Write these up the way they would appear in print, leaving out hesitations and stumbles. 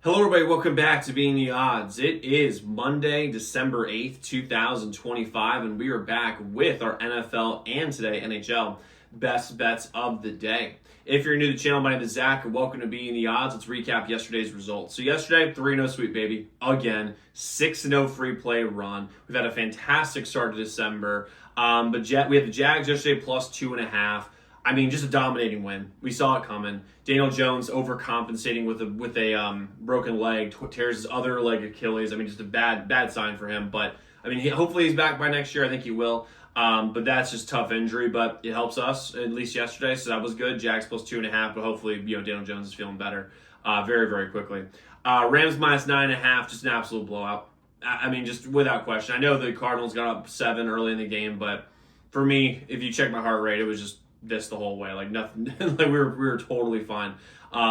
Hello, everybody. Welcome back to Being the Odds. It is Monday, December 8th, 2025, and we are back with our NFL and today NHL best bets of the day. If you're new to the channel, my name is Zach, and welcome to Being the Odds. Let's recap yesterday's results. So yesterday, 3-0 sweep, baby. Again, 6-0 free play run. We've had a fantastic start to December. But we had the Jags yesterday plus 2.5. I mean, just a dominating win. We saw it coming. Daniel Jones overcompensating with a broken leg, tears his other leg Achilles. I mean, just a bad sign for him. But I mean, hopefully he's back by next year. I think he will. But that's just tough injury. But it helps us at least yesterday, so that was good. Jags plus 2.5. But hopefully, Daniel Jones is feeling better very quickly. Rams minus 9.5. Just an absolute blowout. I mean, just without question. I know the Cardinals got up 7 early in the game, but for me, if you check my heart rate, it was just this the whole way. Like nothing. Like we were totally fine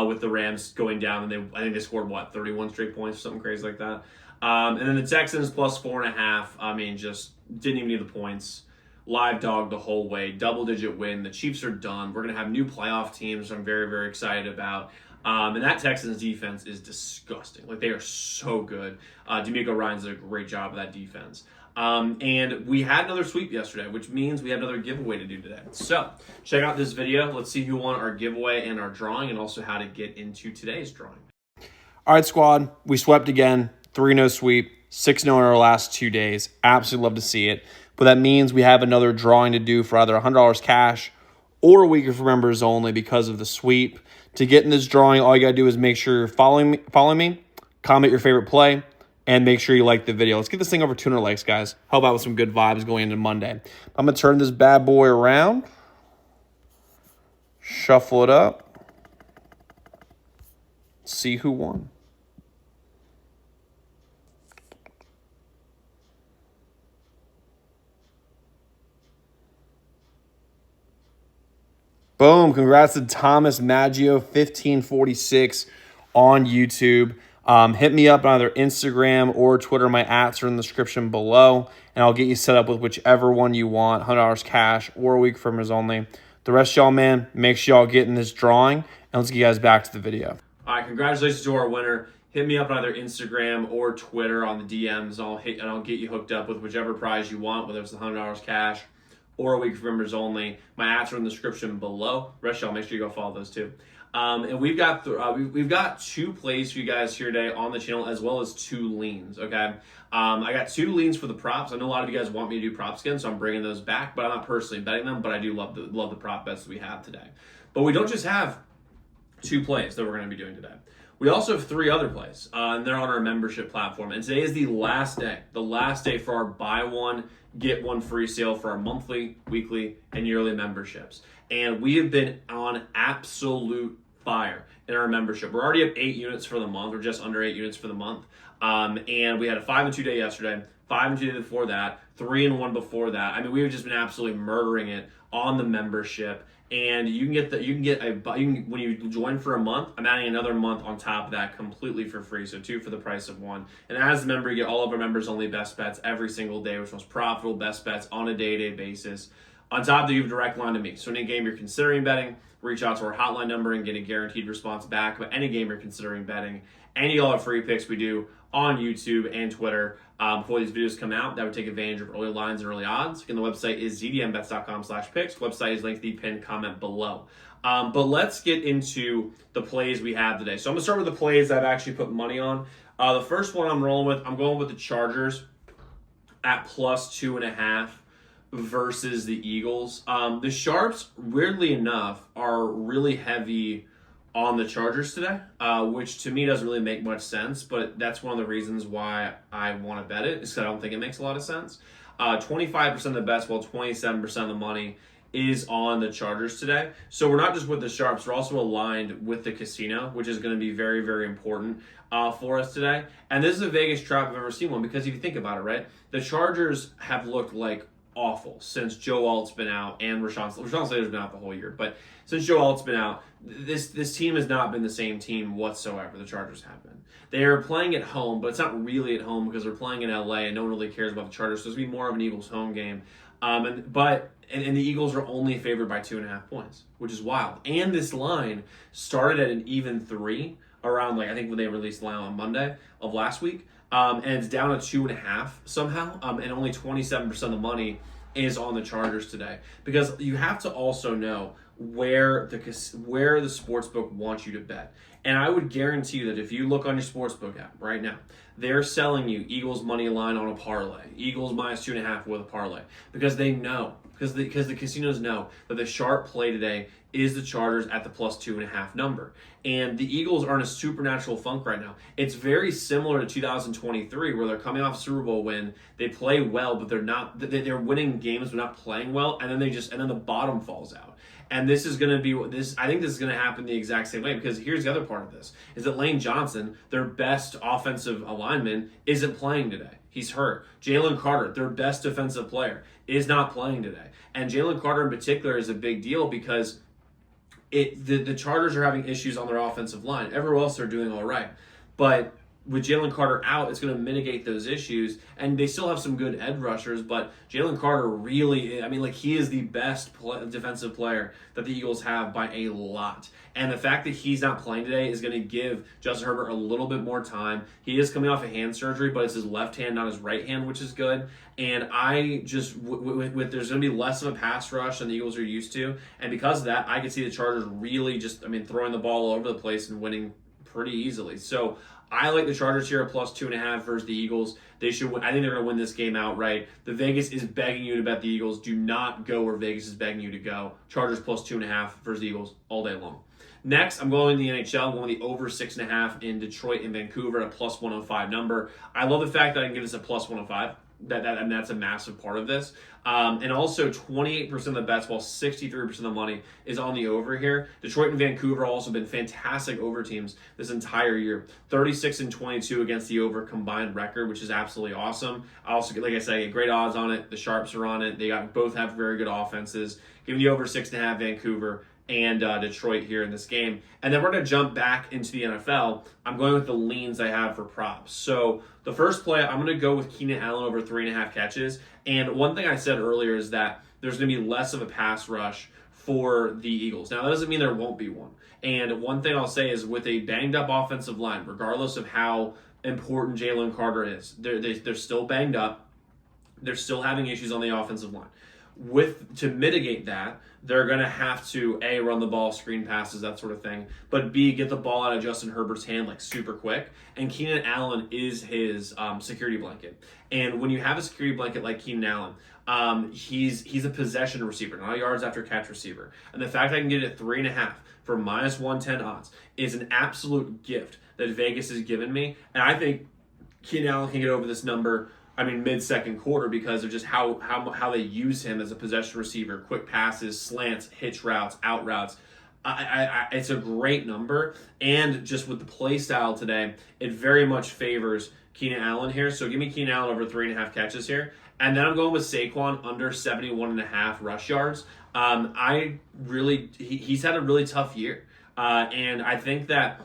with the Rams going down, and I think they scored 31 straight points or something crazy like that. And then the Texans plus 4.5. I mean, just didn't even need the points. Live dog the whole way. Double-digit win. The Chiefs are done. We're gonna have new playoff teams. I'm very excited about. And that Texans defense is disgusting. Like, they are so good. D'Amico Ryans did a great job of that defense. And we had another sweep yesterday, which means we have another giveaway to do today. So check out this video. Let's see who won our giveaway and our drawing, and also how to get into today's drawing. All right, squad. We swept again. 3-0 sweep. 6-0 in our last 2 days. Absolutely love to see it. But that means we have another drawing to do for either $100 cash or a week of members only because of the sweep. To get in this drawing, all you got to do is make sure you're following me, comment your favorite play, and make sure you like the video. Let's get this thing over 200 likes, guys. Help out with some good vibes going into Monday. I'm going to turn this bad boy around, shuffle it up, see who won. Boom. Congrats to Thomas Maggio, 1546 on YouTube. Hit me up on either Instagram or Twitter. My ats are in the description below, and I'll get you set up with whichever one you want, $100 cash or a week for members only. The rest of y'all, man, make sure y'all get in this drawing, and let's get you guys back to the video. All right, congratulations to our winner. Hit me up on either Instagram or Twitter on the DMs. I'll get you hooked up with whichever prize you want, whether it's the $100 cash or a week for members only. My ads are in the description below. Rest y'all, make sure you go follow those too. And we've got 2 plays for you guys here today on the channel, as well as 2 leans. Okay, I got 2 leans for the props. I know a lot of you guys want me to do props again, so I'm bringing those back. But I'm not personally betting them. But I do love the prop bets that we have today. But we don't just have 2 plays that we're going to be doing today. We also have 3 other plays, and they're on our membership platform. And today is the last day for our buy one, get one free sale for our monthly, weekly, and yearly memberships. And we have been on absolute fire in our membership. We're already up 8 units for the month, or just under 8 units for the month. And we had a 5-2 day yesterday, 5-2 day before that, 3-1 before that. I mean, we've just been absolutely murdering it on the membership. And when you join for a month, I'm adding another month on top of that completely for free. So 2 for the price of 1. And as a member, you get all of our members only best bets every single day, which most profitable best bets on a day-to-day basis. On top of that, you have a direct line to me. So any game you're considering betting, reach out to our hotline number and get a guaranteed response back about any game you're considering betting. And you all have free picks we do on YouTube and Twitter before these videos come out that would take advantage of early lines and early odds. Again, the website is zdmbets.com/picks. Website is linked in the pinned comment below. But let's get into the plays we have today. So I'm going to start with the plays that I've actually put money on. The first one I'm going with the Chargers at plus 2.5 versus the Eagles. The Sharps, weirdly enough, are really heavy on the Chargers today, which to me doesn't really make much sense, but that's one of the reasons why I want to bet it, is because I don't think it makes a lot of sense. 25% of the bets, while 27% of the money is on the Chargers today. So we're not just with the Sharps, we're also aligned with the casino, which is going to be very important for us today. And this is a Vegas trap I've ever seen one, because if you think about it, right, the Chargers have looked like awful since Joe Alt's been out, and Rashawn Slater's been out the whole year. But since Joe Alt's been out, this team has not been the same team whatsoever. The Chargers have been. They are playing at home, but it's not really at home because they're playing in LA, and no one really cares about the Chargers. So it's going to be more of an Eagles home game. And the Eagles are only favored by 2.5 points, which is wild. And this line started at an even 3 around like I think when they released the line on Monday of last week, and it's down to 2.5 somehow, and only 27% of the money is on the Chargers today, because you have to also know where the sportsbook wants you to bet. And I would guarantee you that if you look on your sportsbook app right now, they're selling you Eagles money line on a parlay, Eagles minus 2.5 with a parlay, because they know, because the casinos know that the sharp play today is the Chargers at the plus 2.5 number. And the Eagles are in a supernatural funk right now. It's very similar to 2023, where they're coming off a Super Bowl win. They play well, but they're winning games but not playing well, and then the bottom falls out. And this is going to be this. I think this is going to happen the exact same way, because here's the other part of this: is that Lane Johnson, their best offensive lineman, isn't playing today. He's hurt. Jalen Carter, their best defensive player, is not playing today. And Jalen Carter in particular is a big deal, because the Chargers are having issues on their offensive line. Everywhere else they're doing all right, but with Jalen Carter out, it's going to mitigate those issues. And they still have some good edge rushers, but Jalen Carter really, he is the best defensive player that the Eagles have by a lot. And the fact that he's not playing today is going to give Justin Herbert a little bit more time. He is coming off a hand surgery, but it's his left hand, not his right hand, which is good. And I just, there's going to be less of a pass rush than the Eagles are used to. And because of that, I could see the Chargers really throwing the ball all over the place and winning pretty easily. So I like the Chargers here at plus 2.5 versus the Eagles. They should win. I think they're going to win this game outright. The Vegas is begging you to bet the Eagles. Do not go where Vegas is begging you to go. Chargers plus 2.5 versus the Eagles all day long. Next, I'm going to the NHL. I'm going with the over 6.5 in Detroit and Vancouver at a plus 105 number. I love the fact that I can give this a plus 105. That's a massive part of this. And also 28% of the bets, while 63% of the money is on the over here. Detroit and Vancouver have also been fantastic over teams this entire year. 36-22 against the over combined record, which is absolutely awesome. I also, like I said, I get great odds on it. The Sharps are on it. They both have very good offenses. Give me the over 6.5 Vancouver and Detroit here in this game. And then we're going to jump back into the NFL. I'm going with the leans I have for props. So the first play, I'm going to go with Keenan Allen over 3.5 catches. And one thing I said earlier is that there's going to be less of a pass rush for the Eagles. Now, that doesn't mean there won't be one. And one thing I'll say is, with a banged up offensive line, regardless of how important Jalen Carter is, they're still banged up. They're still having issues on the offensive line. To mitigate that, they're going to have to, A, run the ball, screen passes, that sort of thing, but B, get the ball out of Justin Herbert's hand super quick. And Keenan Allen is his security blanket. And when you have a security blanket like Keenan Allen, he's a possession receiver, not a yards after catch receiver. And the fact I can get it at 3.5 for minus 110 odds is an absolute gift that Vegas has given me. And I think Keenan Allen can get over this number mid-second quarter, because of just how they use him as a possession receiver. Quick passes, slants, hitch routes, out routes. It's a great number. And just with the play style today, it very much favors Keenan Allen here. So give me Keenan Allen over 3.5 catches here. And then I'm going with Saquon under 71.5 rush yards. He's had a really tough year. And I think that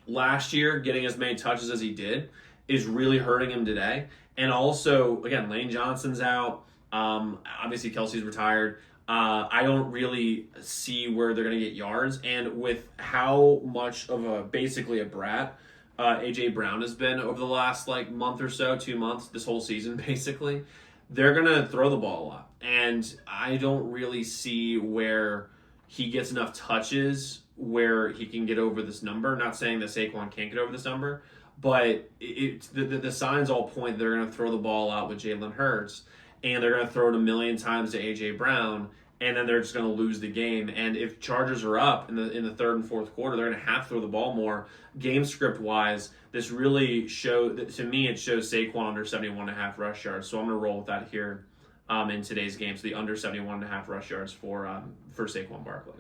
last year, getting as many touches as he did is really hurting him today. And also, again, Lane Johnson's out. Obviously, Kelsey's retired. I don't really see where they're going to get yards. And with how much of basically a brat A.J. Brown has been over the last month or so, 2 months, this whole season basically, they're going to throw the ball a lot. And I don't really see where he gets enough touches where he can get over this number. Not saying that Saquon can't get over this number, but the signs all point they're going to throw the ball out with Jalen Hurts, and they're going to throw it a million times to A.J. Brown, and then they're just going to lose the game. And if Chargers are up in the third and fourth quarter, they're going to have to throw the ball more. Game script wise, this really to me, it shows Saquon under 71.5 rush yards. So I'm going to roll with that here in today's game. So the under 71.5 rush yards for Saquon Barkley.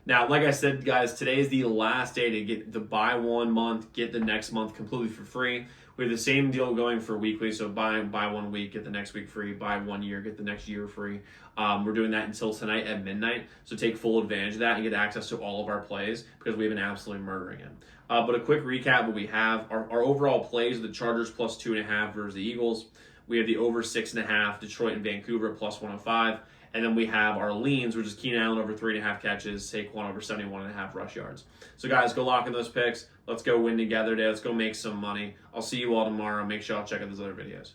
Now, like I said, guys, today is the last day to get the buy 1 month, get the next month completely for free. We have the same deal going for weekly, so buy 1 week, get the next week free, buy 1 year, get the next year free. We're doing that until tonight at midnight, so take full advantage of that and get access to all of our plays, because we have been absolutely murdering it. But a quick recap: what we have, our overall plays, the Chargers plus 2.5 versus the Eagles. We have the over 6.5, Detroit and Vancouver plus 105. And then we have our leans, which is Keenan Allen over 3.5 catches, Saquon over 71.5 rush yards. So guys, go lock in those picks. Let's go win together today. Let's go make some money. I'll see you all tomorrow. Make sure y'all check out those other videos.